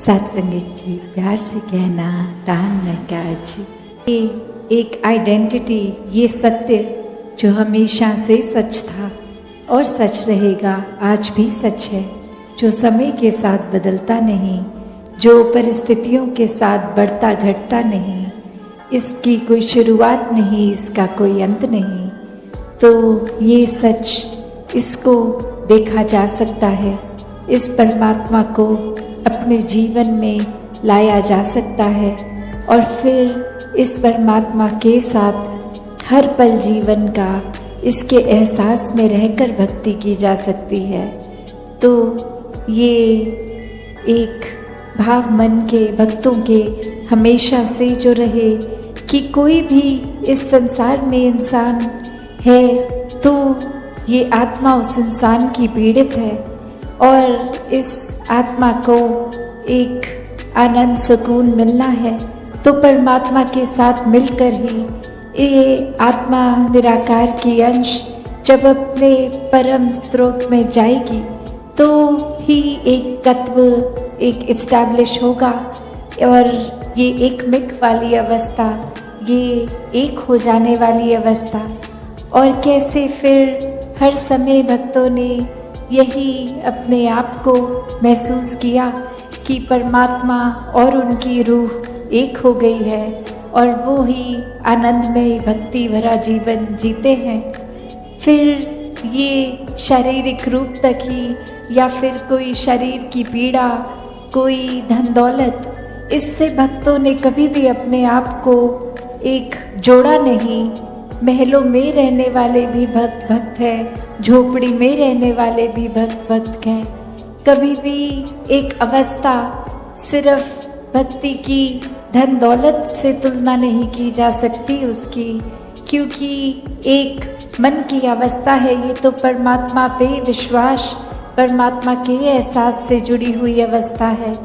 सत्संगित जी, प्यार से कहना दान नकार जी। ये एक आइडेंटिटी, ये सत्य जो हमेशा से सच था और सच रहेगा, आज भी सच है, जो समय के साथ बदलता नहीं, जो परिस्थितियों के साथ बढ़ता घटता नहीं, इसकी कोई शुरुआत नहीं, इसका कोई अंत नहीं। तो ये सच, इसको देखा जा सकता है, इस परमात्मा को अपने जीवन में लाया जा सकता है और फिर इस परमात्मा के साथ हर पल जीवन का इसके एहसास में रहकर भक्ति की जा सकती है। तो ये एक भाव मन के भक्तों के हमेशा से जो रहे कि कोई भी इस संसार में इंसान है तो ये आत्मा उस इंसान की पीड़ित है और इस आत्मा को एक आनंद सुकून मिलना है तो परमात्मा के साथ मिलकर ही ये आत्मा निराकार की अंश जब अपने परम स्रोत में जाएगी तो ही एक तत्व एक इस्टेब्लिश होगा और ये एक मिक वाली अवस्था, ये एक हो जाने वाली अवस्था। और कैसे फिर हर समय भक्तों ने यही अपने आप को महसूस किया कि परमात्मा और उनकी रूह एक हो गई है और वो ही आनंदमय भक्ति भरा जीवन जीते हैं। फिर ये शारीरिक रूप तक ही या फिर कोई शरीर की पीड़ा, कोई धन दौलत, इससे भक्तों ने कभी भी अपने आप को एक जोड़ा नहीं। महलों में रहने वाले भी भक्त भक्त हैं, झोपड़ी में रहने वाले भी भक्त भक्त हैं। कभी भी एक अवस्था सिर्फ भक्ति की धन दौलत से तुलना नहीं की जा सकती उसकी, क्योंकि एक मन की अवस्था है, ये तो परमात्मा पे विश्वास, परमात्मा के एहसास से जुड़ी हुई अवस्था है।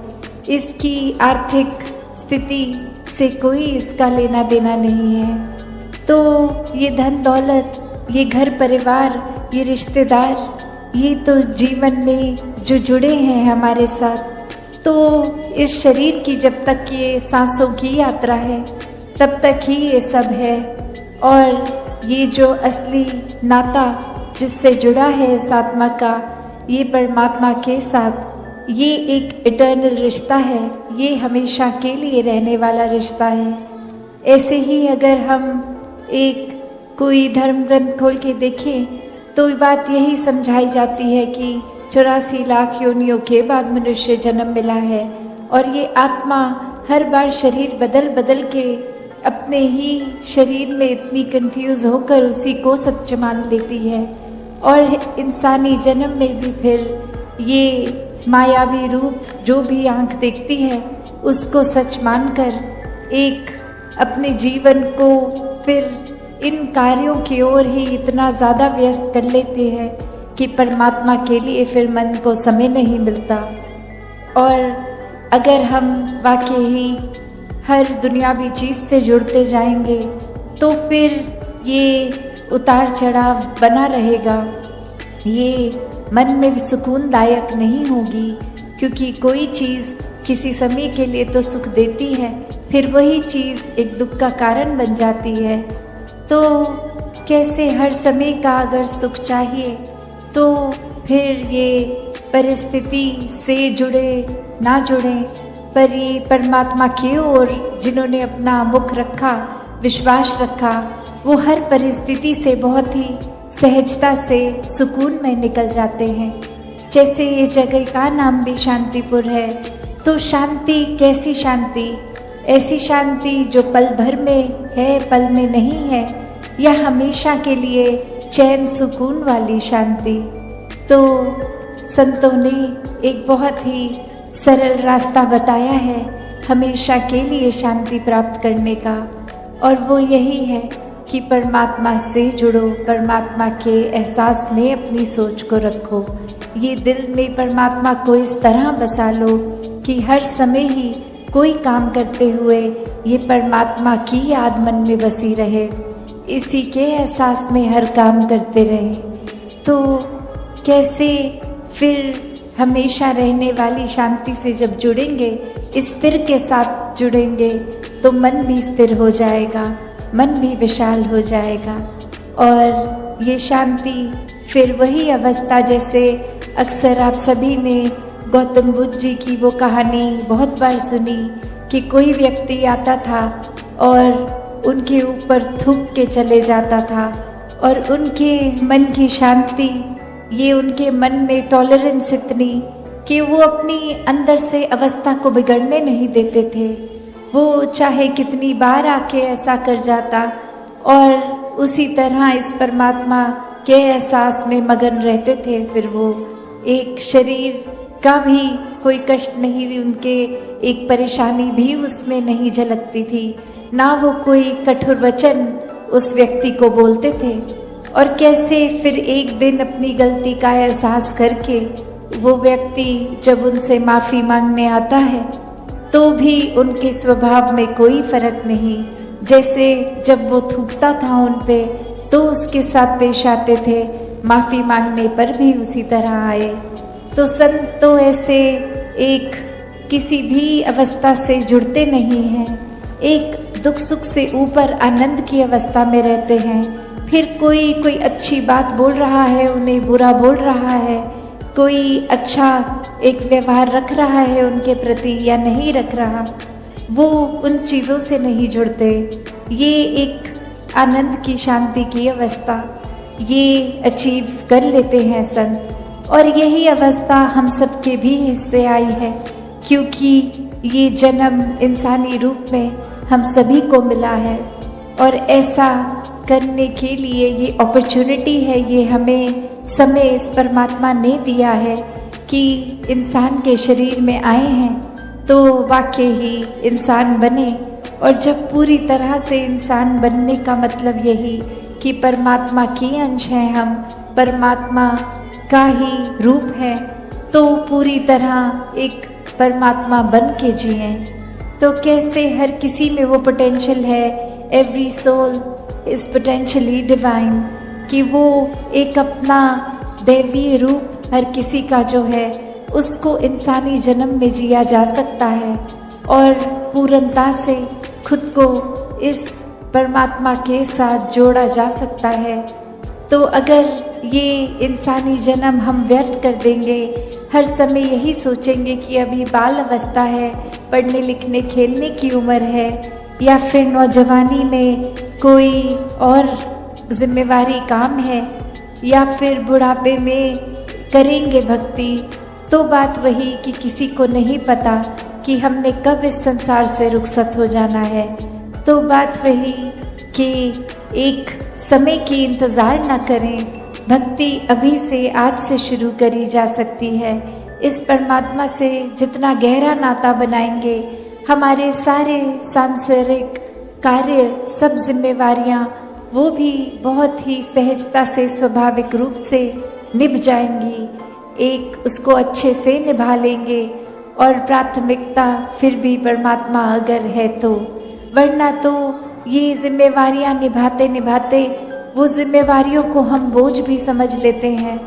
इसकी आर्थिक स्थिति से कोई इसका लेना देना नहीं है। तो ये धन दौलत, ये घर परिवार, ये रिश्तेदार, ये तो जीवन में जो जुड़े हैं हमारे साथ, तो इस शरीर की जब तक ये सांसों की यात्रा है तब तक ही ये सब है। और ये जो असली नाता जिससे जुड़ा है इस आत्मा का, ये परमात्मा के साथ, ये एक इटर्नल रिश्ता है, ये हमेशा के लिए रहने वाला रिश्ता है। ऐसे ही अगर हम एक कोई धर्म ग्रंथ खोल के देखें तो बात यही समझाई जाती है कि 84 लाख योनियों के बाद मनुष्य जन्म मिला है और ये आत्मा हर बार शरीर बदल बदल के अपने ही शरीर में इतनी कंफ्यूज होकर उसी को सच मान लेती है। और इंसानी जन्म में भी फिर ये मायावी रूप जो भी आंख देखती है उसको सच मानकर एक अपने जीवन को फिर इन कार्यों की ओर ही इतना ज़्यादा व्यस्त कर लेते हैं कि परमात्मा के लिए फिर मन को समय नहीं मिलता। और अगर हम वाकई ही हर दुनियावी चीज़ से जुड़ते जाएंगे तो फिर ये उतार चढ़ाव बना रहेगा, ये मन में सुकूनदायक नहीं होगी, क्योंकि कोई चीज़ किसी समय के लिए तो सुख देती है, फिर वही चीज़ एक दुख का कारण बन जाती है। तो कैसे हर समय का अगर सुख चाहिए तो फिर ये परिस्थिति से जुड़े ना जुड़े, पर ये परमात्मा की ओर जिन्होंने अपना मुख रखा, विश्वास रखा, वो हर परिस्थिति से बहुत ही सहजता से सुकून में निकल जाते हैं। जैसे ये जगह का नाम भी शांतिपुर है, तो शांति कैसी शांति? ऐसी शांति जो पल भर में है, पल में नहीं है, या हमेशा के लिए चैन सुकून वाली शांति। तो संतों ने एक बहुत ही सरल रास्ता बताया है हमेशा के लिए शांति प्राप्त करने का, और वो यही है कि परमात्मा से जुड़ो, परमात्मा के एहसास में अपनी सोच को रखो। ये दिल में परमात्मा को इस तरह बसा लो कि हर समय ही कोई काम करते हुए ये परमात्मा की याद मन में बसी रहे, इसी के एहसास में हर काम करते रहे। तो कैसे फिर हमेशा रहने वाली शांति से जब जुड़ेंगे, स्थिर के साथ जुड़ेंगे, तो मन भी स्थिर हो जाएगा, मन भी विशाल हो जाएगा। और ये शांति फिर वही अवस्था, जैसे अक्सर आप सभी ने गौतम बुद्ध जी की वो कहानी बहुत बार सुनी कि कोई व्यक्ति आता था और उनके ऊपर थूक के चले जाता था, और उनके मन की शांति, ये उनके मन में टॉलरेंस इतनी कि वो अपनी अंदर से अवस्था को बिगड़ने नहीं देते थे। वो चाहे कितनी बार आके ऐसा कर जाता, और उसी तरह इस परमात्मा के एहसास में मगन रहते थे। फिर वो एक शरीर का भी कोई कष्ट नहीं, उनके एक परेशानी भी उसमें नहीं झलकती थी, ना वो कोई कठोर वचन उस व्यक्ति को बोलते थे। और कैसे फिर एक दिन अपनी गलती का एहसास करके वो व्यक्ति जब उनसे माफ़ी मांगने आता है, तो भी उनके स्वभाव में कोई फर्क नहीं। जैसे जब वो थूकता था उन पे, तो उसके साथ पेश आते थे, माफ़ी मांगने पर भी उसी तरह आए। तो संत तो ऐसे एक किसी भी अवस्था से जुड़ते नहीं हैं, एक दुख सुख से ऊपर आनंद की अवस्था में रहते हैं। फिर कोई अच्छी बात बोल रहा है, उन्हें बुरा बोल रहा है, कोई अच्छा एक व्यवहार रख रहा है उनके प्रति या नहीं रख रहा, वो उन चीज़ों से नहीं जुड़ते। ये एक आनंद की शांति की अवस्था ये अचीव कर लेते हैं संत। और यही अवस्था हम सबके भी हिस्से आई है, क्योंकि ये जन्म इंसानी रूप में हम सभी को मिला है। और ऐसा करने के लिए ये अपॉर्चुनिटी है, ये हमें समय इस परमात्मा ने दिया है कि इंसान के शरीर में आए हैं तो वाकई ही इंसान बने। और जब पूरी तरह से इंसान बनने का मतलब यही कि परमात्मा के अंश हैं हम, परमात्मा का ही रूप है, तो पूरी तरह एक परमात्मा बन के जिए। तो कैसे हर किसी में वो पोटेंशियल है, every soul is potentially divine, कि वो एक अपना दैवीय रूप हर किसी का जो है उसको इंसानी जन्म में जिया जा सकता है और पूर्णता से खुद को इस परमात्मा के साथ जोड़ा जा सकता है। तो अगर ये इंसानी जन्म हम व्यर्थ कर देंगे, हर समय यही सोचेंगे कि अभी बाल अवस्था है, पढ़ने लिखने खेलने की उम्र है, या फिर नौजवानी में कोई और जिम्मेवारी काम है, या फिर बुढ़ापे में करेंगे भक्ति, तो बात वही कि किसी को नहीं पता कि हमने कब इस संसार से रुखसत हो जाना है। तो बात वही कि एक समय की इंतज़ार ना करें, भक्ति अभी से आज से शुरू करी जा सकती है। इस परमात्मा से जितना गहरा नाता बनाएंगे, हमारे सारे सांसारिक कार्य, सब जिम्मेवारियां, वो भी बहुत ही सहजता से स्वाभाविक रूप से निभ जाएंगी। एक उसको अच्छे से निभा लेंगे, और प्राथमिकता फिर भी परमात्मा अगर है तो, वरना तो ये जिम्मेवारियां निभाते निभाते वो जिम्मेवारियों को हम बोझ भी समझ लेते हैं।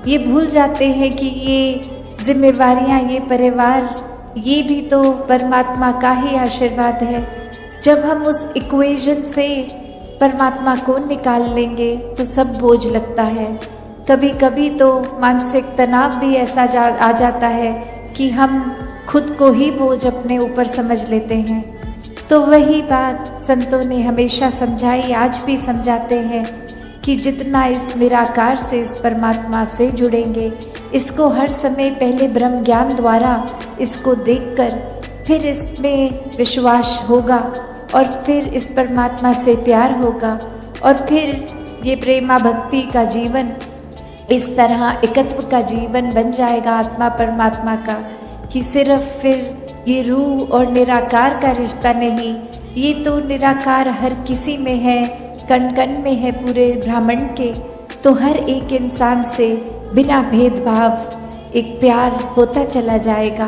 ये भूल जाते हैं कि ये जिम्मेवारियां, ये परिवार, ये भी तो परमात्मा का ही आशीर्वाद है। जब हम उस इक्वेशन से परमात्मा को निकाल लेंगे तो सब बोझ लगता है। कभी कभी तो मानसिक तनाव भी ऐसा आ जाता है कि हम खुद को ही बोझ अपने ऊपर समझ लेते हैं। तो वही बात संतों ने हमेशा समझाई, आज भी समझाते हैं कि जितना इस निराकार से, इस परमात्मा से जुड़ेंगे, इसको हर समय पहले ब्रह्म ज्ञान द्वारा इसको देखकर फिर इसमें विश्वास होगा, और फिर इस परमात्मा से प्यार होगा, और फिर ये प्रेमा भक्ति का जीवन, इस तरह एकत्व का जीवन बन जाएगा आत्मा परमात्मा का, कि सिर्फ फिर ये रूह और निराकार का रिश्ता नहीं, ये तो निराकार हर किसी में है, कण कण में है पूरे ब्रह्मांड के। तो हर एक इंसान से बिना भेदभाव एक प्यार होता चला जाएगा,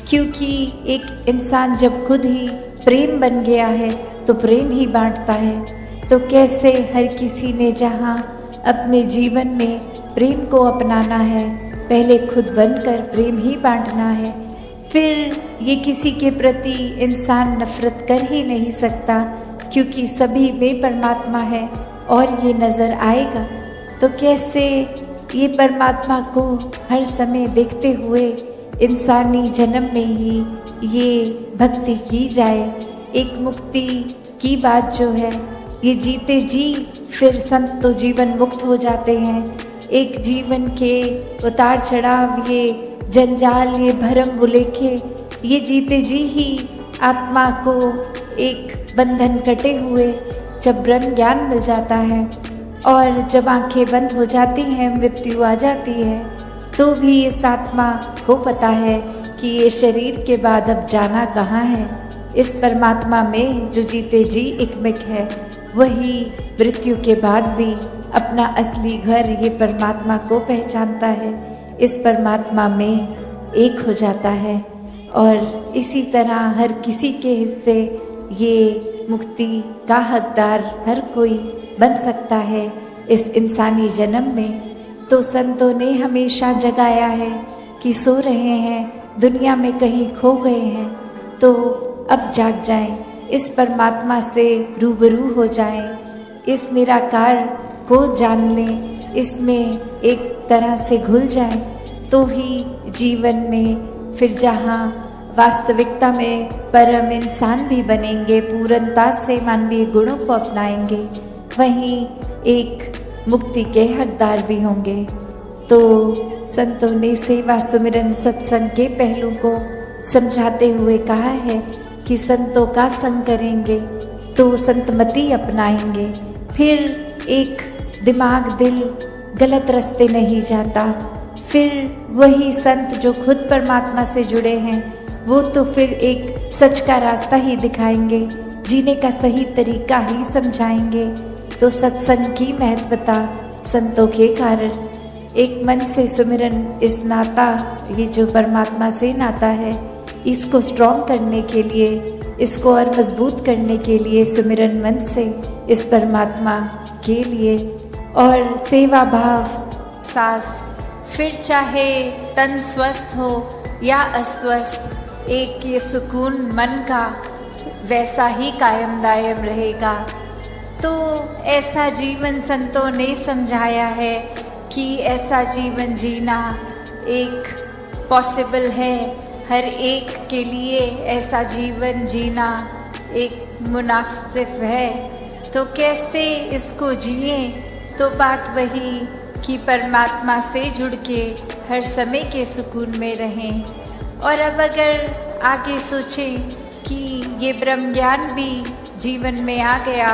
क्योंकि एक इंसान जब खुद ही प्रेम बन गया है तो प्रेम ही बांटता है। तो कैसे हर किसी ने जहाँ अपने जीवन में प्रेम को अपनाना है, पहले खुद बनकर प्रेम ही बांटना है। फिर ये किसी के प्रति इंसान नफरत कर ही नहीं सकता, क्योंकि सभी में परमात्मा है और ये नज़र आएगा। तो कैसे ये परमात्मा को हर समय देखते हुए इंसानी जन्म में ही ये भक्ति की जाए। एक मुक्ति की बात जो है, ये जीते जी फिर संत तो जीवन मुक्त हो जाते हैं। एक जीवन के उतार चढ़ाव, ये जंजाल, ये भरम बुलेखे, ये जीते जी ही आत्मा को एक बंधन कटे हुए जब ब्रह्म ज्ञान मिल जाता है और जब आंखें बंद हो जाती हैं, मृत्यु आ जाती है, तो भी इस आत्मा को पता है कि ये शरीर के बाद अब जाना कहाँ है। इस परमात्मा में जो जीते जी एकमिक है, वही मृत्यु के बाद भी अपना असली घर ये परमात्मा को पहचानता है, इस परमात्मा में एक हो जाता है। और इसी तरह हर किसी के हिस्से ये मुक्ति का हकदार हर कोई बन सकता है इस इंसानी जन्म में। तो संतों ने हमेशा जगाया है कि सो रहे हैं, दुनिया में कहीं खो गए हैं, तो अब जाग जाएं, इस परमात्मा से रूबरू हो जाएं, इस निराकार को जान लें, इसमें एक तरह से घुल जाएं, तो ही जीवन में फिर जहाँ वास्तविकता में परम इंसान भी बनेंगे, पूर्णता से मानवीय गुणों को अपनाएंगे, वहीं एक मुक्ति के हकदार भी होंगे। तो संतों ने सेवा, सुमिरन, सत्संग के पहलू को समझाते हुए कहा है कि संतों का संग करेंगे तो संतमति अपनाएंगे, फिर एक दिमाग दिल गलत रास्ते नहीं जाता। फिर वही संत जो खुद परमात्मा से जुड़े हैं, वो तो फिर एक सच का रास्ता ही दिखाएंगे, जीने का सही तरीका ही समझाएंगे। तो सत्संग की महत्वता संतों के कारण एक मन से सुमिरन, इस नाता, ये जो परमात्मा से नाता है, इसको स्ट्रॉन्ग करने के लिए, इसको और मजबूत करने के लिए सुमिरन मन से इस परमात्मा के लिए, और सेवा भाव सांस, फिर चाहे तन स्वस्थ हो या अस्वस्थ, एक ये सुकून मन का वैसा ही कायम दायम रहेगा। तो ऐसा जीवन संतों ने समझाया है कि ऐसा जीवन जीना एक पॉसिबल है, हर एक के लिए ऐसा जीवन जीना एक मुनासिब है। तो कैसे इसको जिए? तो बात वही कि परमात्मा से जुड़ के हर समय के सुकून में रहें। और अब अगर आगे सोचें कि ये ब्रह्म ज्ञान भी जीवन में आ गया,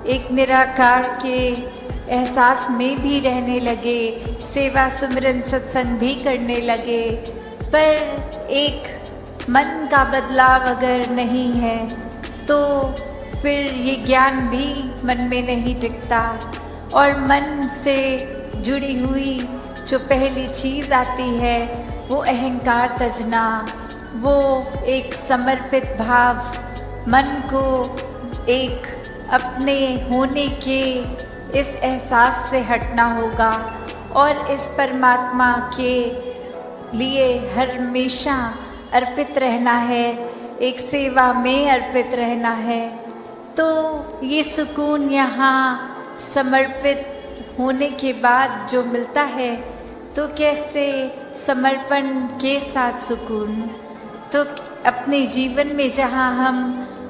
एक निराकार के एहसास में भी रहने लगे, सेवा सुमिरन सत्संग भी करने लगे, पर एक मन का बदलाव अगर नहीं है तो फिर ये ज्ञान भी मन में नहीं टिकता। और मन से जुड़ी हुई जो पहली चीज़ आती है वो अहंकार तजना, वो एक समर्पित भाव, मन को एक अपने होने के इस एहसास से हटना होगा और इस परमात्मा के लिए हमेशा अर्पित रहना है, एक सेवा में अर्पित रहना है। तो ये सुकून यहाँ समर्पित होने के बाद जो मिलता है, तो कैसे समर्पण के साथ सुकून। तो अपने जीवन में जहाँ हम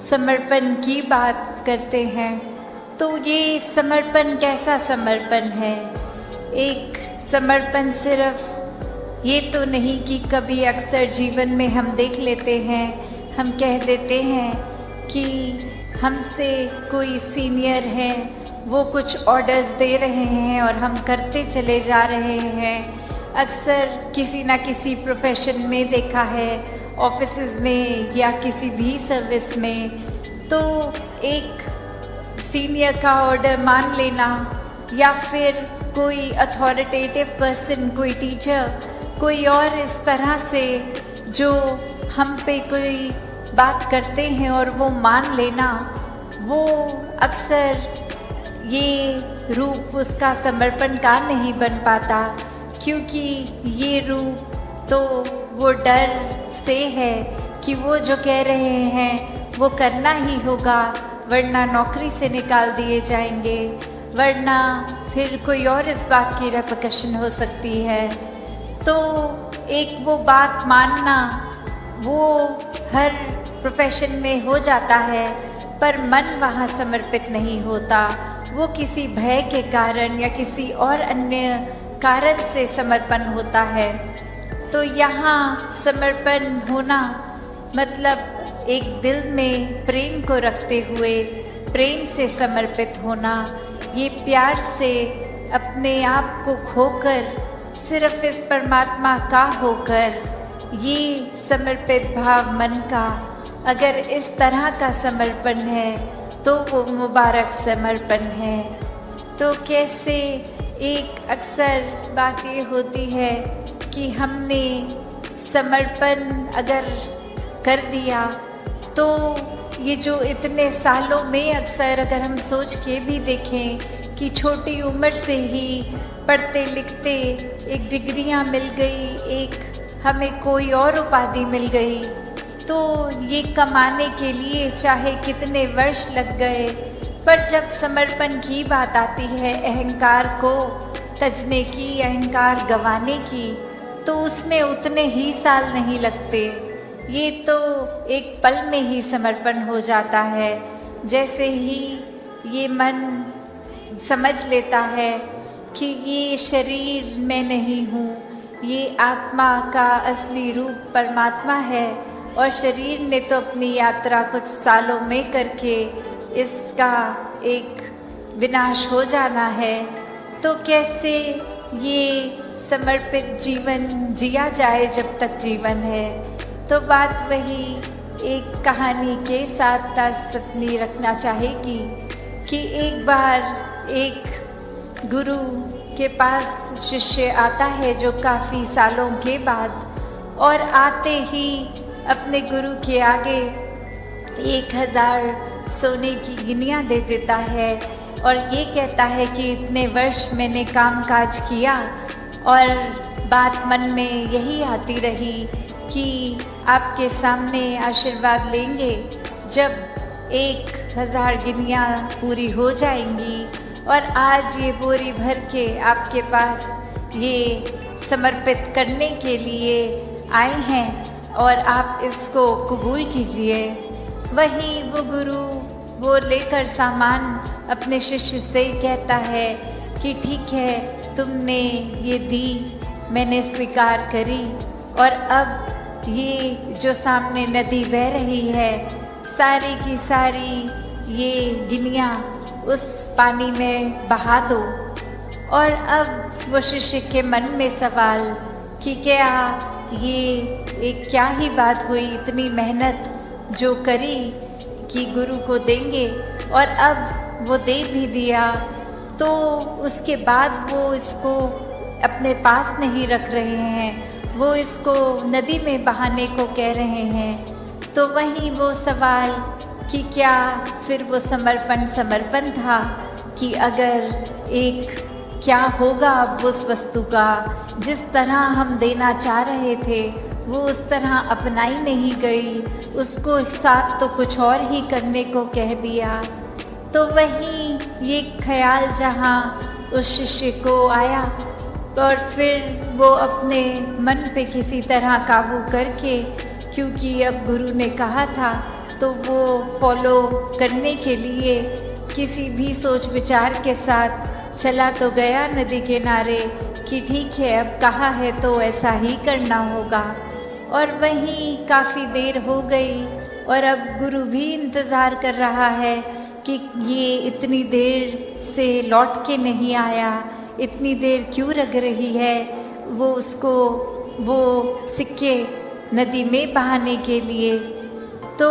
समर्पण की बात करते हैं, तो ये समर्पण कैसा समर्पण है? एक समर्पण सिर्फ ये तो नहीं कि कभी अक्सर जीवन में हम देख लेते हैं, हम कह देते हैं कि हमसे कोई सीनियर है, वो कुछ ऑर्डर्स दे रहे हैं और हम करते चले जा रहे हैं। अक्सर किसी ना किसी प्रोफेशन में देखा है, ऑफिसेज में या किसी भी सर्विस में, तो एक सीनियर का ऑर्डर मान लेना या फिर कोई अथॉरिटेटिव पर्सन, कोई टीचर, कोई और इस तरह से जो हम पे कोई बात करते हैं और वो मान लेना, वो अक्सर ये रूप उसका समर्पण का नहीं बन पाता, क्योंकि ये रूप तो वो डर से है कि वो जो कह रहे हैं वो करना ही होगा, वरना नौकरी से निकाल दिए जाएंगे, वरना फिर कोई और इस बात की रेपकशन हो सकती है। तो एक वो बात मानना वो हर प्रोफेशन में हो जाता है, पर मन वहाँ समर्पित नहीं होता। वो किसी भय के कारण या किसी और अन्य कारण से समर्पण होता है। तो यहाँ समर्पण होना मतलब एक दिल में प्रेम को रखते हुए प्रेम से समर्पित होना, ये प्यार से अपने आप को खोकर सिर्फ इस परमात्मा का होकर, ये समर्पित भाव मन का अगर इस तरह का समर्पण है तो वो मुबारक समर्पण है। तो कैसे एक अक्सर बात ये होती है कि हमने समर्पण अगर कर दिया तो ये जो इतने सालों में अक्सर अगर हम सोच के भी देखें कि छोटी उम्र से ही पढ़ते लिखते एक डिग्रियां मिल गई, एक हमें कोई और उपाधि मिल गई, तो ये कमाने के लिए चाहे कितने वर्ष लग गए, पर जब समर्पण की बात आती है, अहंकार को तजने की, अहंकार गंवाने की, तो उसमें उतने ही साल नहीं लगते। ये तो एक पल में ही समर्पण हो जाता है। जैसे ही ये मन समझ लेता है कि ये शरीर मैं नहीं हूँ, ये आत्मा का असली रूप परमात्मा है और शरीर ने तो अपनी यात्रा कुछ सालों में करके इसका एक विनाश हो जाना है, तो कैसे ये समर्पित जीवन जिया जाए जब तक जीवन है। तो बात वही एक कहानी के साथ तासतनी रखना चाहेगी कि एक बार एक गुरु के पास शिष्य आता है जो काफ़ी सालों के बाद, और आते ही अपने गुरु के आगे 1000 सोने की गिनियाँ दे देता है और ये कहता है कि इतने वर्ष मैंने काम काज किया और बात मन में यही आती रही कि आपके सामने आशीर्वाद लेंगे जब 1000 गिनियाँ पूरी हो जाएंगी, और आज ये बोरी भर के आपके पास ये समर्पित करने के लिए आए हैं और आप इसको कबूल कीजिए। वही वो गुरु वो लेकर सामान अपने शिष्य से कहता है कि ठीक है, तुमने ये दी, मैंने स्वीकार करी, और अब ये जो सामने नदी बह रही है, सारी की सारी ये गिनियाँ उस पानी में बहा दो। और अब वो शिष्य के मन में सवाल कि क्या ये एक क्या ही बात हुई, इतनी मेहनत जो करी कि गुरु को देंगे और अब वो दे भी दिया, तो उसके बाद वो इसको अपने पास नहीं रख रहे हैं, वो इसको नदी में बहाने को कह रहे हैं। तो वही वो सवाल कि क्या फिर वो समर्पण था कि अगर एक क्या होगा अब उस वस्तु का, जिस तरह हम देना चाह रहे थे वो उस तरह अपनाई नहीं गई, उसको साथ तो कुछ और ही करने को कह दिया। तो वही ये ख्याल जहाँ उस शिष्य को आया और फिर वो अपने मन पे किसी तरह काबू करके, क्योंकि अब गुरु ने कहा था तो वो फॉलो करने के लिए किसी भी सोच विचार के साथ चला तो गया नदी किनारे कि ठीक है, अब कहा है तो ऐसा ही करना होगा। और वहीं काफ़ी देर हो गई और अब गुरु भी इंतज़ार कर रहा है कि ये इतनी देर से लौट के नहीं आया, इतनी देर क्यों लग रही है वो उसको वो सिक्के नदी में बहाने के लिए। तो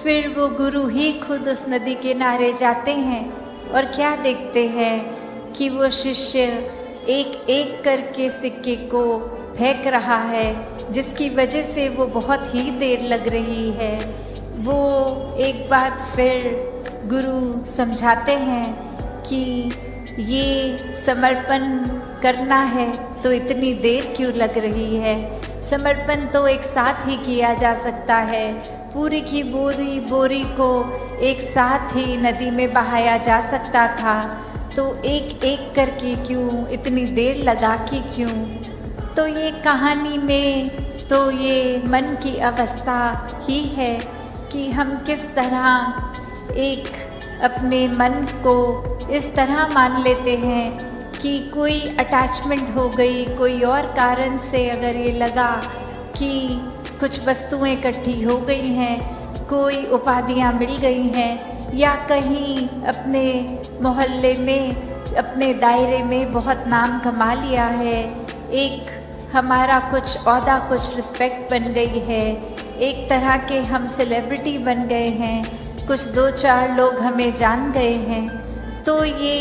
फिर वो गुरु ही खुद उस नदी के किनारे जाते हैं और क्या देखते हैं कि वो शिष्य एक एक करके सिक्के को फेंक रहा है, जिसकी वजह से वो बहुत ही देर लग रही है। वो एक बात फिर गुरु समझाते हैं कि ये समर्पण करना है तो इतनी देर क्यों लग रही है? समर्पण तो एक साथ ही किया जा सकता है। पूरी की बोरी को एक साथ ही नदी में बहाया जा सकता था, तो एक एक करके क्यों, इतनी देर लगा के क्यों? तो ये कहानी में तो ये मन की अवस्था ही है कि हम किस तरह एक अपने मन को इस तरह मान लेते हैं कि कोई अटैचमेंट हो गई, कोई और कारण से अगर ये लगा कि कुछ वस्तुएं इकट्ठी हो गई हैं, कोई उपाधियां मिल गई हैं, या कहीं अपने मोहल्ले में, अपने दायरे में बहुत नाम कमा लिया है, एक हमारा कुछ औहदा, कुछ रिस्पेक्ट बन गई है, एक तरह के हम सेलिब्रिटी बन गए हैं, कुछ 2-4 लोग हमें जान गए हैं, तो ये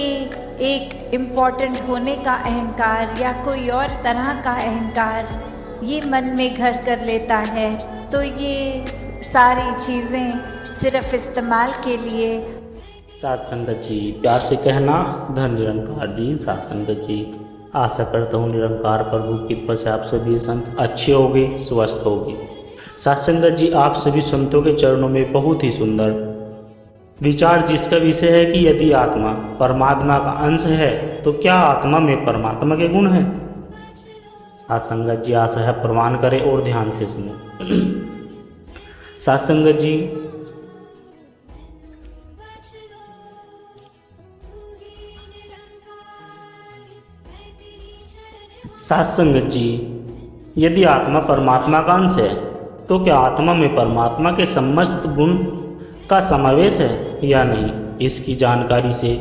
एक इम्पॉर्टेंट होने का अहंकार या कोई और तरह का अहंकार ये मन में घर कर लेता है। तो ये सारी चीज़ें सिर्फ इस्तेमाल के लिए। साथ संगत जी, प्यार से कहना धन निरंकार जी। साथ संगत जी, आशा करता हूँ निरंकार प्रभु की कृपा से आप सभी संत अच्छे होंगे, स्वस्थ होंगे। साथ संगत जी, आप सभी संतों के चरणों में बहुत ही सुंदर विचार जिसका विषय है कि यदि आत्मा परमात्मा का अंश है तो क्या आत्मा में परमात्मा के गुण हैं? साथ संगत जी, आशा है प्रमाण करें और ध्यान से सुने। साथ संगत जी, साथ संगत जी, यदि आत्मा परमात्मा का अंश है तो क्या आत्मा में परमात्मा के समस्त गुण का समावेश है या नहीं? इसकी जानकारी से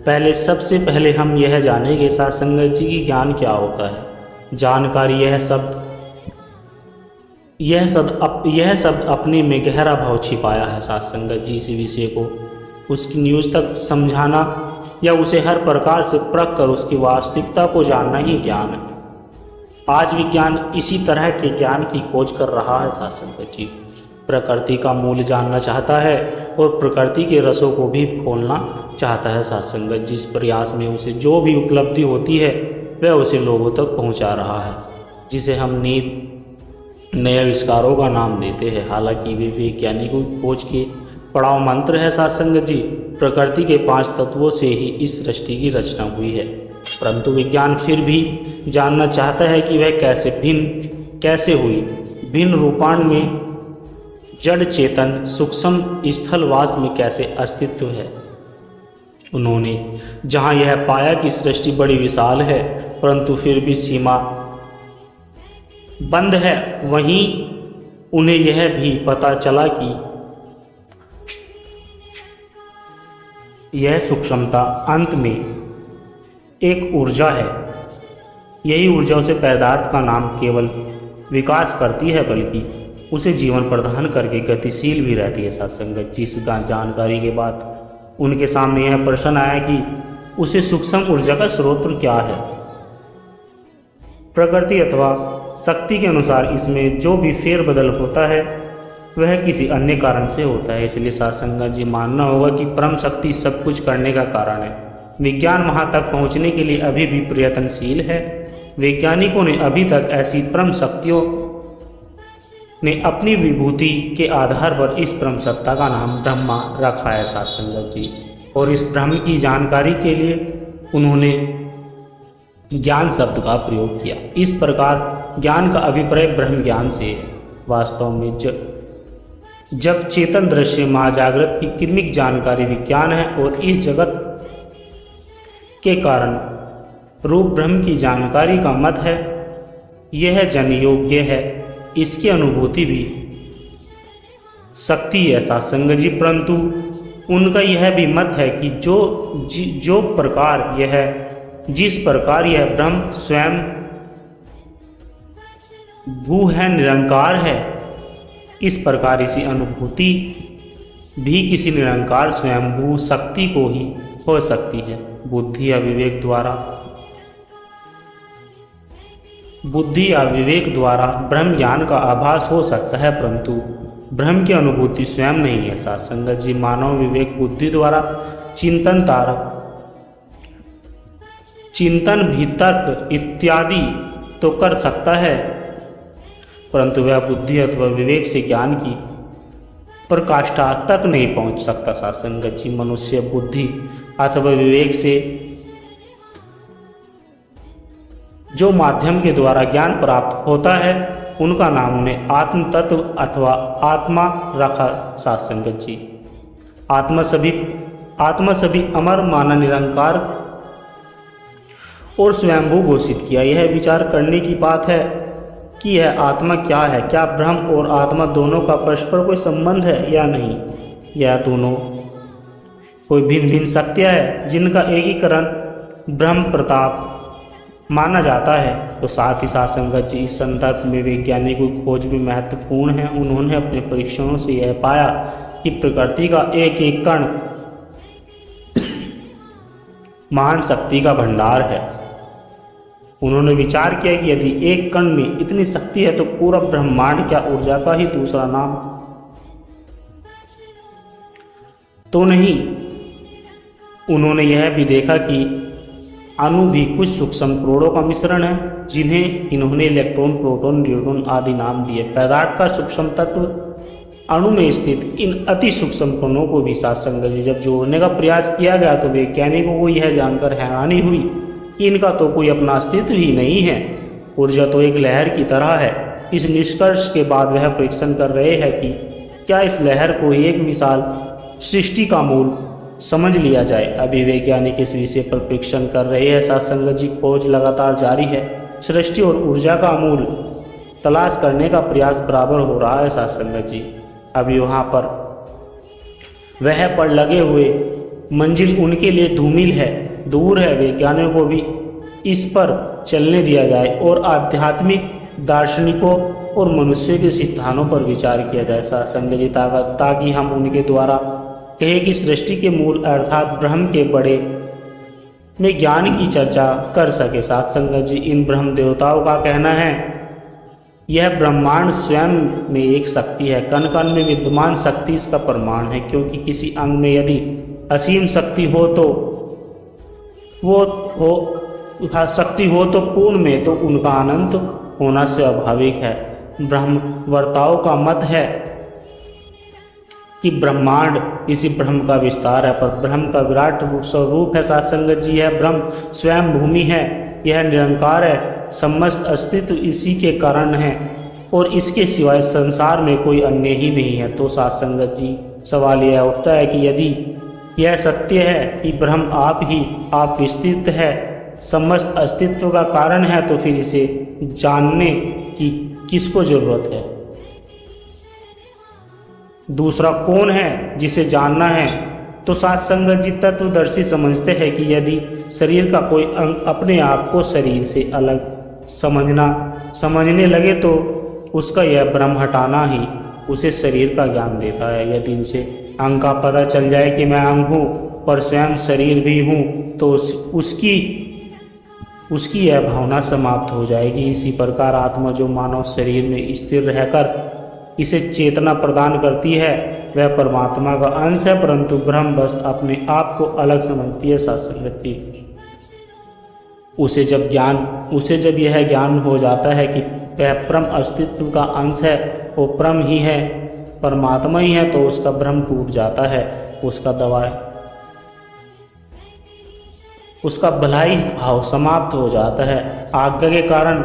पहले सबसे पहले हम यह जानेंगे साथ संगत जी की ज्ञान क्या होता है। जानकारी यह शब्द अपने में गहरा भाव छिपाया है। साथ संगत जी, इसी विषय को उसकी न्यूज़ तक समझाना या उसे हर प्रकार से परख कर उसकी वास्तविकता को जानना ही ज्ञान है। आज विज्ञान इसी तरह के ज्ञान की खोज कर रहा है। साथ संगत जी, प्रकृति का मूल जानना चाहता है और प्रकृति के रसों को भी खोलना चाहता है। साथ संगत जी, इस प्रयास में उसे जो भी उपलब्धि होती है वह उसे लोगों तक पहुंचा रहा है, जिसे हम नए आविष्कारों का नाम देते हैं। हालांकि वे वैज्ञानिकों की खोज के पड़ाव मंत्र है। साथ संगत जी, प्रकृति के 5 तत्वों से ही इस सृष्टि की रचना हुई है, परंतु विज्ञान फिर भी जानना चाहता है कि वह कैसे हुई। भिन्न रूपांड में जड़ चेतन सूक्ष्म स्थलवास में कैसे अस्तित्व है। उन्होंने जहां यह पाया कि सृष्टि बड़ी विशाल है परंतु फिर भी सीमा बंद है, वहीं उन्हें यह भी पता चला कि यह सूक्ष्मता अंत में एक ऊर्जा है। यही ऊर्जा उसे पदार्थ का नाम केवल विकास करती है बल्कि उसे जीवन प्रदान करके गतिशील भी रहती है। साथ संगत जी, इस जानकारी के बाद उनके सामने यह प्रश्न आया कि उसे सूक्ष्म ऊर्जा का स्रोत क्या है। प्रकृति अथवा शक्ति के अनुसार इसमें जो भी फेरबदल होता है वह किसी अन्य कारण से होता है। इसलिए साथ संगत जी, मानना होगा कि परम शक्ति सब कुछ करने का कारण है। विज्ञान वहां तक पहुंचने के लिए अभी भी प्रयत्नशील है। वैज्ञानिकों ने अभी तक ऐसी परम शक्तियों ने अपनी विभूति के आधार पर इस ब्रह्म सत्ता का नाम ब्रह्मा रखा है। साथ संगत जी, और इस ब्रह्म की जानकारी के लिए उन्होंने ज्ञान शब्द का प्रयोग किया। इस प्रकार ज्ञान का अभिप्राय ब्रह्म ज्ञान से है। वास्तव में जब चेतन दृश्य महाजागृत की क्रमिक जानकारी विज्ञान है और इस जगत के कारण रूप ब्रह्म की जानकारी का मत है, यह जन योग्य है। इसकी अनुभूति भी शक्ति है। साथ संगत जी, परंतु उनका यह भी मत है कि जिस प्रकार यह ब्रह्म स्वयं भू है, निरंकार है, इस प्रकार इसी अनुभूति भी किसी निरंकार स्वयंभू शक्ति को ही हो सकती है। बुद्धि या विवेक द्वारा ब्रह्म ज्ञान का आभास हो सकता है, परंतु ब्रह्म की अनुभूति स्वयं नहीं है। साथ संगत जी, मानव विवेक बुद्धि द्वारा चिंतन भी तर्क इत्यादि तो कर सकता है, परंतु वह बुद्धि अथवा विवेक से ज्ञान की प्रकाष्ठा तक नहीं पहुंच सकता। साथ संगत जी, मनुष्य बुद्धि अथवा विवेक से जो माध्यम के द्वारा ज्ञान प्राप्त होता है उनका नाम उन्हें आत्म तत्व अथवा आत्मा रखा। साथ संगत जी, आत्मा सभी अमर माना, निरंकार और स्वयंभू घोषित किया। यह विचार करने की बात है कि यह आत्मा क्या है, क्या ब्रह्म और आत्मा दोनों का परस्पर कोई संबंध है या नहीं, यह दोनों कोई भिन्न भिन्न शक्तियाँ है जिनका एकीकरण ब्रह्म प्रताप माना जाता है। तो साथ ही साथ संगत जी, इस संदर्भ में वैज्ञानिकों की खोज भी महत्वपूर्ण है। उन्होंने अपने परीक्षणों से यह पाया कि प्रकृति का एक एक कण महान शक्ति का भंडार है। उन्होंने विचार किया कि यदि एक कण में इतनी शक्ति है तो पूरा ब्रह्मांड क्या ऊर्जा का ही दूसरा नाम तो नहीं। उन्होंने यह भी देखा कि अणु भी कुछ सूक्ष्म कणों का मिश्रण है, जिन्हें इन्होंने इलेक्ट्रॉन, प्रोटॉन, न्यूट्रॉन आदि नाम दिए। पदार्थ का सूक्ष्म तत्व अणु में स्थित इन अति सूक्ष्म कणों को भी साथ संगत जी जब जोड़ने का प्रयास किया गया तो वैज्ञानिकों को यह जानकर हैरानी हुई कि इनका तो कोई अपना अस्तित्व ही नहीं है। ऊर्जा तो एक लहर की तरह है। इस निष्कर्ष के बाद वह परीक्षण कर रहे हैं कि क्या इस लहर को एक मिसाल सृष्टि का मूल समझ लिया जाए। अभी वैज्ञानिक इस विषय पर परीक्षण कर रहे हैं। साथ संगत जी, खोज लगातार जारी है। सृष्टि और ऊर्जा का मूल तलाश करने का प्रयास बराबर हो रहा है। साथ संगत जी, अभी वहाँ पर वह पर लगे हुए मंजिल उनके लिए धूमिल है, दूर है। वैज्ञानिकों को भी इस पर चलने दिया जाए और आध्यात्मिक दार्शनिकों और मनुष्य के सिद्धांतों पर विचार किया जाए। साथ संगत जी, ताकि हम उनके द्वारा कहे कि सृष्टि के मूल अर्थात ब्रह्म के बड़े में ज्ञान की चर्चा कर सके। साथ संगत जी, इन ब्रह्म देवताओं का कहना है यह ब्रह्मांड स्वयं में एक शक्ति है। कण कण में विद्यमान शक्ति इसका प्रमाण है, क्योंकि किसी अंग में यदि असीम शक्ति हो तो शक्ति हो तो पूर्ण में तो उनका अनंत होना स्वाभाविक है। ब्रह्मवर्ताओं का मत है कि ब्रह्मांड इसी ब्रह्म का विस्तार है, पर ब्रह्म का विराट स्वरूप है। साथ संगत जी, यह ब्रह्म स्वयं भूमि है, यह निरंकार है, समस्त अस्तित्व इसी के कारण है और इसके सिवाय संसार में कोई अन्य ही नहीं है। तो साथ संगत जी, सवाल यह उठता है कि यदि यह सत्य है कि ब्रह्म आप विस्तृत है, समस्त अस्तित्व का कारण है, तो फिर इसे जानने की किसको जरूरत है? दूसरा कौन है जिसे जानना है? तो साथ संगत जी, तत्वदर्शी समझते हैं कि यदि शरीर का कोई अंग अपने आप को शरीर से अलग समझने लगे तो उसका यह भ्रम हटाना ही उसे शरीर का ज्ञान देता है। यदि उसे अंग का पता चल जाए कि मैं अंग हूँ पर स्वयं शरीर भी हूँ, तो उसकी यह भावना समाप्त हो जाएगी। इसी प्रकार आत्मा जो मानव शरीर में स्थिर रहकर इसे चेतना प्रदान करती है वह परमात्मा का अंश है, परंतु ब्रह्म बस अपने आप को अलग समझती है। शास्त्रवृत्ति उसे जब यह ज्ञान हो जाता है कि वह परम अस्तित्व का अंश है, वो परम ही है, परमात्मा ही है, तो उसका भ्रम टूट जाता है, उसका भलाई भाव समाप्त हो जाता है। आज्ञा के कारण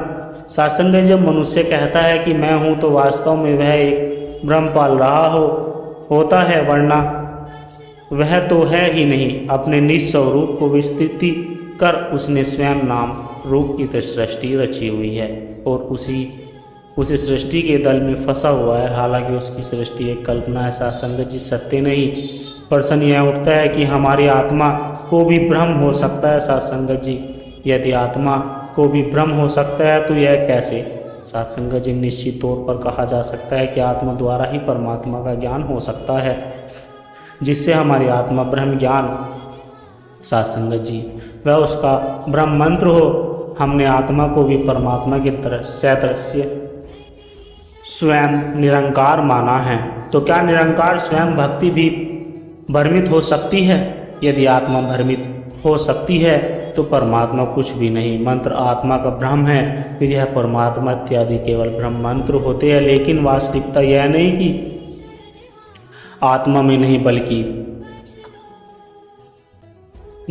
सात्संग जब मनुष्य कहता है कि मैं हूँ, तो वास्तव में वह एक भ्रम पाल रहा होता है, वरना वह तो है ही नहीं। अपने निज स्वरूप को विस्तृति कर उसने स्वयं नाम रूप की सृष्टि रची हुई है और उसी सृष्टि के दल में फंसा हुआ है। हालांकि उसकी सृष्टि एक कल्पना है, सात्संग जी, सत्य नहीं। प्रश्न यह उठता है कि हमारी आत्मा को भी भ्रम हो सकता है। सात्संग जी, यदि आत्मा को भी भ्रम हो सकता है तो यह कैसे? सात्संग जी, निश्चित तौर पर कहा जा सकता है कि आत्मा द्वारा ही परमात्मा का ज्ञान हो सकता है, जिससे हमारी आत्मा ब्रह्म ज्ञान सात्संग जी वह उसका ब्रह्म मंत्र हो। हमने आत्मा को भी परमात्मा के सदृश्य स्वयं निरंकार माना है, तो क्या निरंकार स्वयं भक्ति भी भ्रमित हो सकती है? यदि आत्मा भ्रमित हो सकती है तो परमात्मा कुछ भी नहीं। मंत्र आत्मा का भ्रम है, फिर यह परमात्मा इत्यादि केवल भ्रम मंत्र होते हैं। लेकिन वास्तविकता यह नहीं कि आत्मा में नहीं बल्कि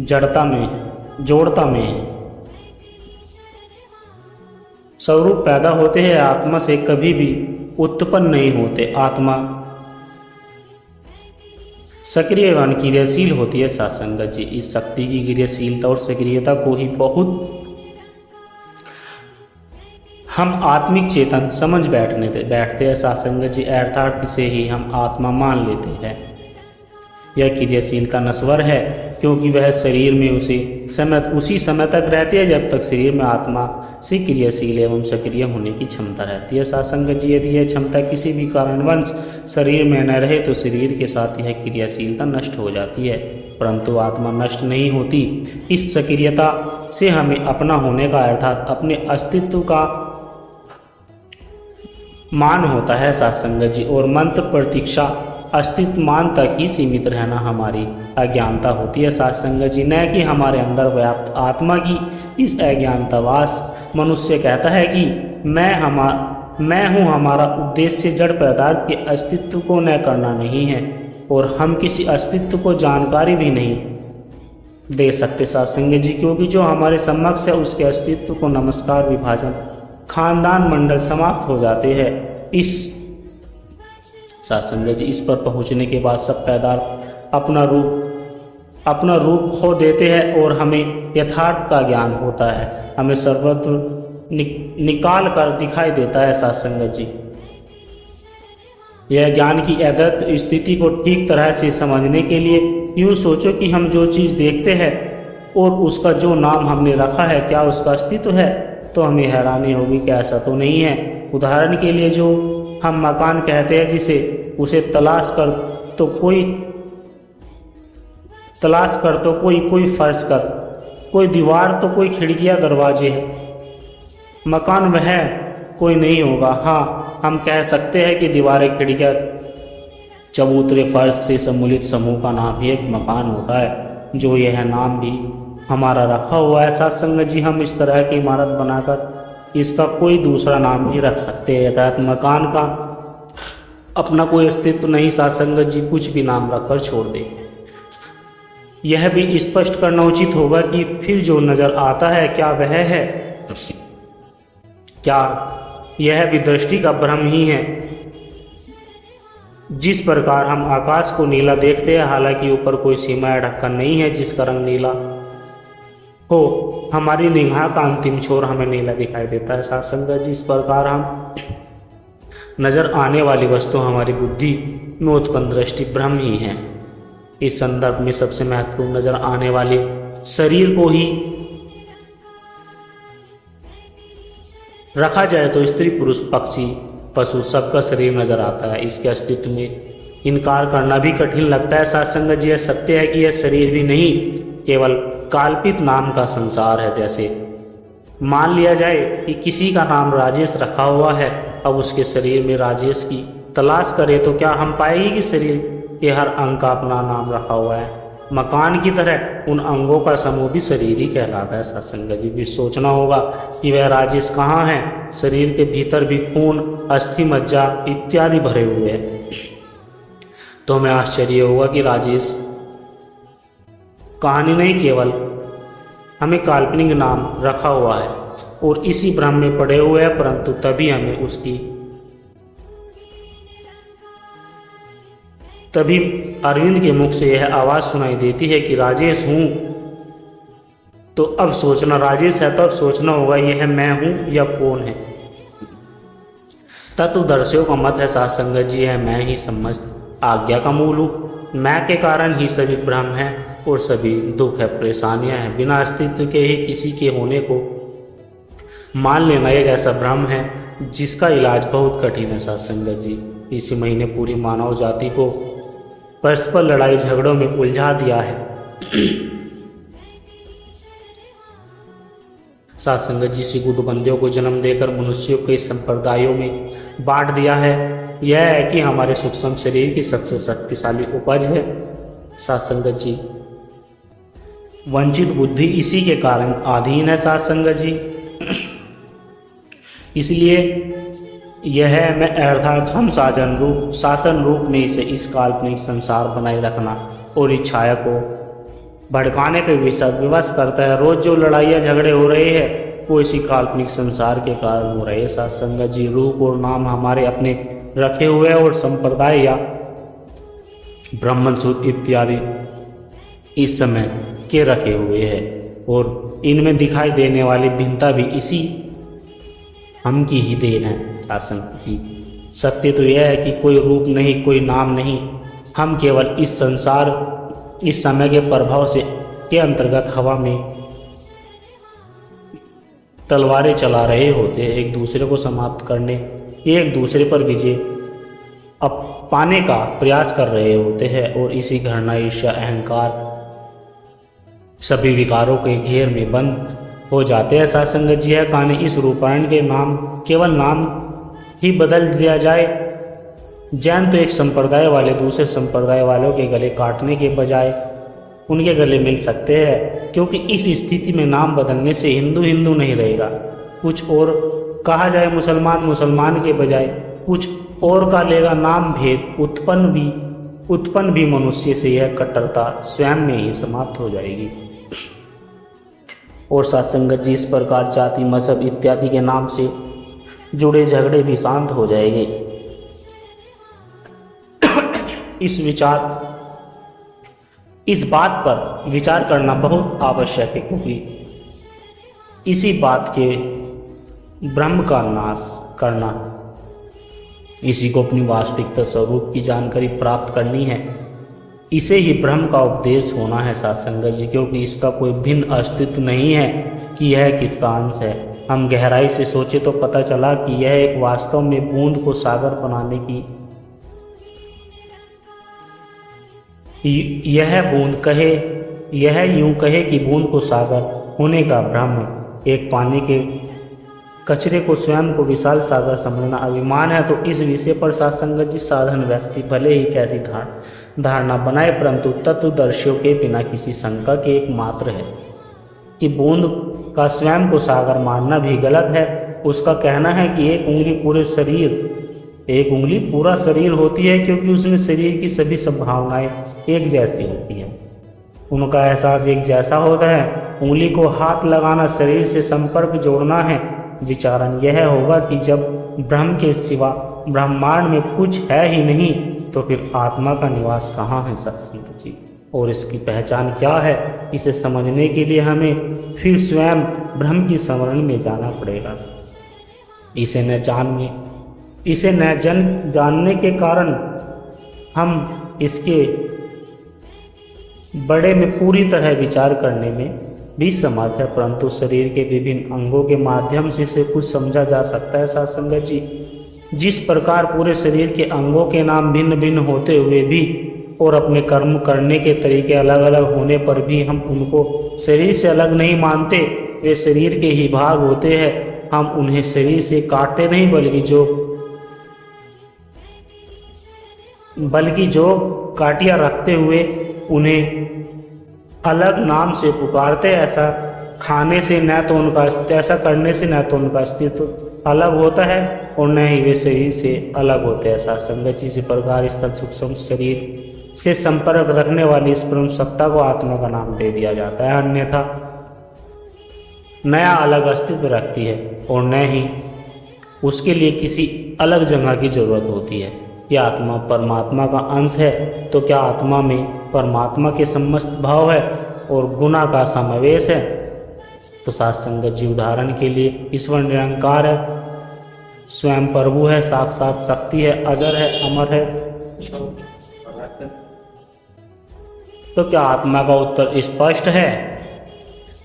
जड़ता में, जोड़ता में है। स्वरूप पैदा होते हैं, आत्मा से कभी भी उत्पन्न नहीं होते। आत्मा सक्रिय एवं क्रियाशील होती है। सासंगत जी, इस शक्ति की क्रियाशीलता और सक्रियता को ही बहुत हम आत्मिक चेतन समझ बैठते हैं। सासंगत जी, अर्थात इसे ही हम आत्मा मान लेते हैं। यह क्रियाशीलता नश्वर है, क्योंकि वह शरीर में उसी समय तक रहती है जब तक शरीर में आत्मा से क्रियाशील एवं सक्रिय होने की क्षमता रहती है। सासंगत जी, यदि यह क्षमता किसी भी कारणवश शरीर में न रहे तो शरीर के साथ यह क्रियाशीलता नष्ट हो जाती है, परंतु आत्मा नष्ट नहीं होती। इस सक्रियता से हमें अपना होने का अर्थात अपने अस्तित्व का मान होता है। सासंगत जी, और मंत्र प्रतीक्षा अस्तित्व मान तक ही सीमित रहना हमारी अज्ञानता होती है। सासंगत जी, न कि हमारे अंदर व्याप्त आत्मा की इस अज्ञानतावास मनुष्य कहता है कि मैं हूँ। हमारा उद्देश्य जड़ पदार्थ के अस्तित्व को न करना नहीं है, और हम किसी अस्तित्व को जानकारी भी नहीं दे सकते। सासंगत जी, क्योंकि जो हमारे समक्ष है उसके अस्तित्व को नमस्कार, विभाजन, खानदान, मंडल समाप्त हो जाते हैं। इस सासंगत जी, इस पर पहुंचने के बाद सब पदार्थ अपना रूप खो देते हैं और हमें यथार्थ का ज्ञान होता है। हमें सर्वत्र निकाल कर दिखाई देता है। सासंगत जी, यह ज्ञान की अद्वैत स्थिति को ठीक तरह से समझने के लिए यूँ सोचो कि हम जो चीज़ देखते हैं और उसका जो नाम हमने रखा है, क्या उसका अस्तित्व है? तो हमें हैरानी होगी कि ऐसा तो नहीं है। उदाहरण के लिए जो हम मकान कहते हैं, उसे तलाश कर तो कोई फर्श कर, कोई दीवार तो कोई खिड़कियां दरवाजे है, मकान वह कोई नहीं होगा। हाँ, हम कह सकते हैं कि दीवारें, खिड़कियां, चबूतरे, फर्श से सम्मिलित समूह का नाम ही एक मकान होता है, जो यह नाम भी हमारा रखा हुआ है। सत्संग जी, हम इस तरह की इमारत बनाकर इसका कोई दूसरा नाम भी रख सकते हैं, अर्थात मकान का अपना कोई अस्तित्व नहीं। सत्संग जी कुछ भी नाम रखकर छोड़ दे। यह भी स्पष्ट करना उचित होगा कि फिर जो नजर आता है क्या वह है? क्या यह भी दृष्टि का भ्रम ही है? जिस प्रकार हम आकाश को नीला देखते हैं, हालांकि ऊपर कोई सीमा या ढक्कन नहीं है जिसका रंग नीला हो, हमारी निगाह का अंतिम छोर हमें नीला दिखाई देता है। सत्संग जी, इस प्रकार हम नजर आने वाली वस्तु हमारी बुद्धि में उत्पन्न दृष्टि भ्रम ही है। इस संदर्भ में सबसे महत्वपूर्ण नजर आने वाले शरीर को ही रखा जाए तो स्त्री, पुरुष, पक्षी, पशु सबका शरीर नजर आता है। इसके अस्तित्व में इनकार करना भी कठिन लगता है। सत्संग जी, यह सत्य है कि यह शरीर भी नहीं, केवल काल्पित नाम का संसार है। जैसे मान लिया जाए कि किसी का नाम राजेश रखा हुआ है, अब उसके शरीर में राजेश की तलाश करें तो क्या हम पाएंगे कि शरीर के हर अंग का अपना नाम रखा हुआ है? मकान की तरह उन अंगों का समूह भी शरीर ही कहलाता है। सत्संग जी, भी सोचना होगा कि वह राजेश कहाँ है। शरीर के भीतर भी खून, अस्थि, मज्जा इत्यादि भरे हुए हैं। तो हमें आश्चर्य होगा कि राजेश कहानी नहीं, केवल हमें काल्पनिक नाम रखा हुआ है और इसी भ्रम में पड़े हुए हैं। परंतु तभी अरविंद के मुख से यह आवाज सुनाई देती है कि राजेश हूं। तो अब सोचना, राजेश है तो अब सोचना होगा यह मैं हूं या कौन है? तत्वदर्शियों का मत है सत्संग जी, यह मैं ही समस्त आज्ञा का मूल हूं। मैं के कारण ही सभी भ्रम है और सभी दुख है, परेशानियां हैं। बिना अस्तित्व के ही किसी के होने को मान लेना एक ऐसा भ्रम है जिसका इलाज बहुत कठिन है। सत्संग जी, इसी महीने पूरी मानव जाति को परस्पर लड़ाई झगड़ों में उलझा दिया है। सत्संग जी, श्री गुटबंदियों को जन्म देकर मनुष्यों के संप्रदायों में बांट दिया है। यह है कि हमारे सूक्ष्म शरीर की सबसे शक्तिशाली उपज है। सत्संग जी, वंचित बुद्धि इसी के कारण अधीन है साथ संगत जी। इसलिए यह मैं अर्थात हम शासन रूप में इसे इस काल्पनिक संसार बनाए रखना और इच्छाया को भड़काने पे विवश करता है। रोज जो लड़ाइयाँ झगड़े हो रहे हैं वो इसी काल्पनिक संसार के कारण हो रहे हैं साथ संगत जी। रूप और नाम हमारे अपने रखे हुए हैं और संप्रदाय या ब्राह्मण सूत्र इत्यादि इस समय के रखे हुए हैं और इनमें दिखाई देने वाली भिन्नता भी इसी हम की ही देन है शासन जी। सत्य तो यह है कि कोई रूप नहीं, कोई नाम नहीं, हम केवल इस संसार इस समय के प्रभाव से के अंतर्गत हवा में तलवारें चला रहे होते हैं, एक दूसरे को समाप्त करने, एक दूसरे पर विजय अब पाने का प्रयास कर रहे होते हैं और इसी घृणा, ईर्ष्या, अहंकार सभी विकारों के घेर में बंद हो जाते हैं साथ संगत जी। है कहानी इस रूपायण के नाम केवल नाम ही बदल दिया जाए। जैन तो एक संप्रदाय वाले दूसरे संप्रदाय वालों के गले काटने के बजाय उनके गले मिल सकते हैं, क्योंकि इस स्थिति में नाम बदलने से हिंदू हिंदू नहीं रहेगा, कुछ और कहा जाए, मुसलमान मुसलमान के बजाय कुछ और का लेगा नाम भेद उत्पन्न भी मनुष्य से यह कट्टरता स्वयं में ही समाप्त हो जाएगी। और साथ संगत जी इस प्रकार जाति मजहब इत्यादि के नाम से जुड़े झगड़े भी शांत हो जाएंगे। इस बात पर विचार करना बहुत आवश्यक है, क्योंकि इसी बात के ब्रह्म का नाश करना, इसी को अपनी वास्तविकता स्वरूप की जानकारी प्राप्त करनी है, इसे ही ब्रह्म का उपदेश होना है साथ संगत जी। क्योंकि इसका कोई भिन्न अस्तित्व नहीं है कि यह किसका अंश है। हम गहराई से सोचे तो पता चला कि यह एक वास्तव में बूंद को सागर बनाने की, यह यूं कहे कि बूंद को सागर होने का ब्रह्म एक पानी के कचरे को स्वयं को विशाल सागर समझना अभिमान है। तो इस विषय पर साथ संगत जी साधारण व्यक्ति भले ही कैसी धारणा बनाए, परंतु तत्वदर्शियों के बिना किसी शंका के एकमात्र है कि बूंद का स्वयं को सागर मानना भी गलत है। उसका कहना है कि एक उंगली पूरा शरीर होती है, क्योंकि उसमें शरीर की सभी संभावनाएं एक जैसी होती हैं, उनका एहसास एक जैसा होता है। उंगली को हाथ लगाना शरीर से संपर्क जोड़ना है। विचारण यह होगा कि जब ब्रह्म के सिवा ब्रह्मांड में कुछ है ही नहीं, तो फिर आत्मा का निवास कहाँ है सत्संग जी, और इसकी पहचान क्या है? इसे समझने के लिए हमें फिर स्वयं ब्रह्म की स्मरण में जाना पड़ेगा। इसे न जानने के कारण हम इसके बड़े में पूरी तरह विचार करने में भी समर्थ है, परंतु शरीर के विभिन्न अंगों के माध्यम से इसे कुछ समझा जा सकता है साथ संगत जी। जिस प्रकार पूरे शरीर के अंगों के नाम भिन्न भिन्न होते हुए भी और अपने कर्म करने के तरीके अलग अलग होने पर भी हम उनको शरीर से अलग नहीं मानते, वे शरीर के ही भाग होते हैं। हम उन्हें शरीर से काटते नहीं, बल्कि जो काटिया रखते हुए उन्हें अलग नाम से पुकारते। ऐसा करने से न तो उनका अस्तित्व अलग होता है और न ही वे शरीर से अलग होते हैं। ऐसा संगत जी, इसी प्रकार स्थल सूक्ष्म शरीर से संपर्क रखने वाली इस परम सत्ता को आत्मा का नाम दे दिया जाता है, अन्यथा नया अलग अस्तित्व रखती है और न ही उसके लिए किसी अलग जगह की जरूरत होती है। क्या आत्मा परमात्मा का अंश है, तो क्या आत्मा में परमात्मा के समस्त भाव है और गुणा का समावेश है? तो साथ संगत जी, उदाहरण के लिए ईश्वर निरंकार है, स्वयं प्रभु है, साक्षात शक्ति है, अजर है, अमर है। तो क्या आत्मा का उत्तर स्पष्ट है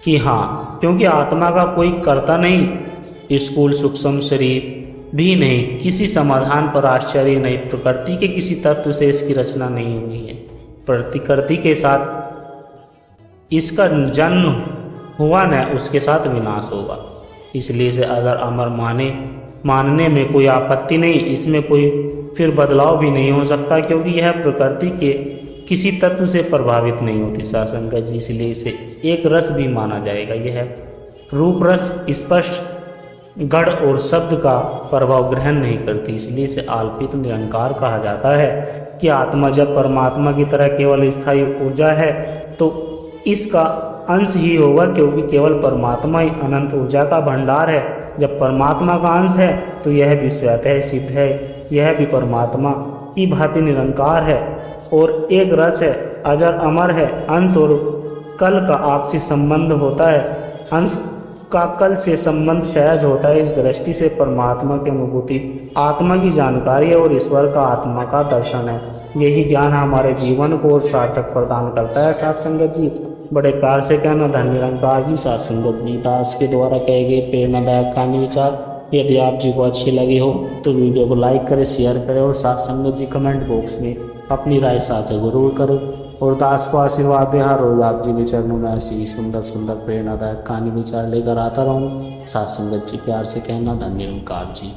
कि हाँ, क्योंकि आत्मा का कोई कर्ता नहीं, स्थूल सूक्ष्म शरीर भी नहीं, किसी समाधान पर आश्चर्य नहीं, प्रकृति के किसी तत्व से इसकी रचना नहीं हुई है, प्रकृति के साथ इसका जन्म हुआ न उसके साथ विनाश होगा। इसलिए इसे अजर अमर मानने में कोई आपत्ति नहीं, इसमें कोई फिर बदलाव भी नहीं हो सकता, क्योंकि यह प्रकृति किसी तत्व से प्रभावित नहीं होती साध संगत जी, इसलिए इसे एक रस भी माना जाएगा। यह रूप रस स्पष्ट गढ़ और शब्द का प्रभाव ग्रहण नहीं करती, इसलिए इसे आल्पित निरंकार कहा जाता है। कि आत्मा जब परमात्मा की तरह केवल स्थायी ऊर्जा है तो इसका अंश ही होगा, क्योंकि केवल परमात्मा ही अनंत ऊर्जा का भंडार है। जब परमात्मा का अंश है तो यह भी स्वतः सिद्ध है, यह भी परमात्मा की भांति निरंकार है और एक रस है, अजर अमर है। अंश और कल का आपसी संबंध होता है, अंश का कल से संबंध सहज होता है। इस दृष्टि से परमात्मा की अनुभूति आत्मा की जानकारी है और ईश्वर का आत्मा का दर्शन है। यही ज्ञान हमारे जीवन को और सार्थक प्रदान करता है। साध संगत जी, बड़े प्यार से कहना धन निरंकार जी। साध संगत जी, दास के द्वारा कहे गए प्रेरणादायक कहानी विचार यदि आप जी को अच्छी लगी हो तो वीडियो को लाइक करें, शेयर करें और साथ संगत जी कमेंट बॉक्स में अपनी राय साझा जरूर करें। और दास को आशीर्वाद दे, हर रोज आप जी के चरणों में ऐसी सुंदर सुंदर प्रेरणादायक कहानी विचार लेकर आता रहूँ। साथ संगत जी, प्यार से कहना धन निरंकार जी।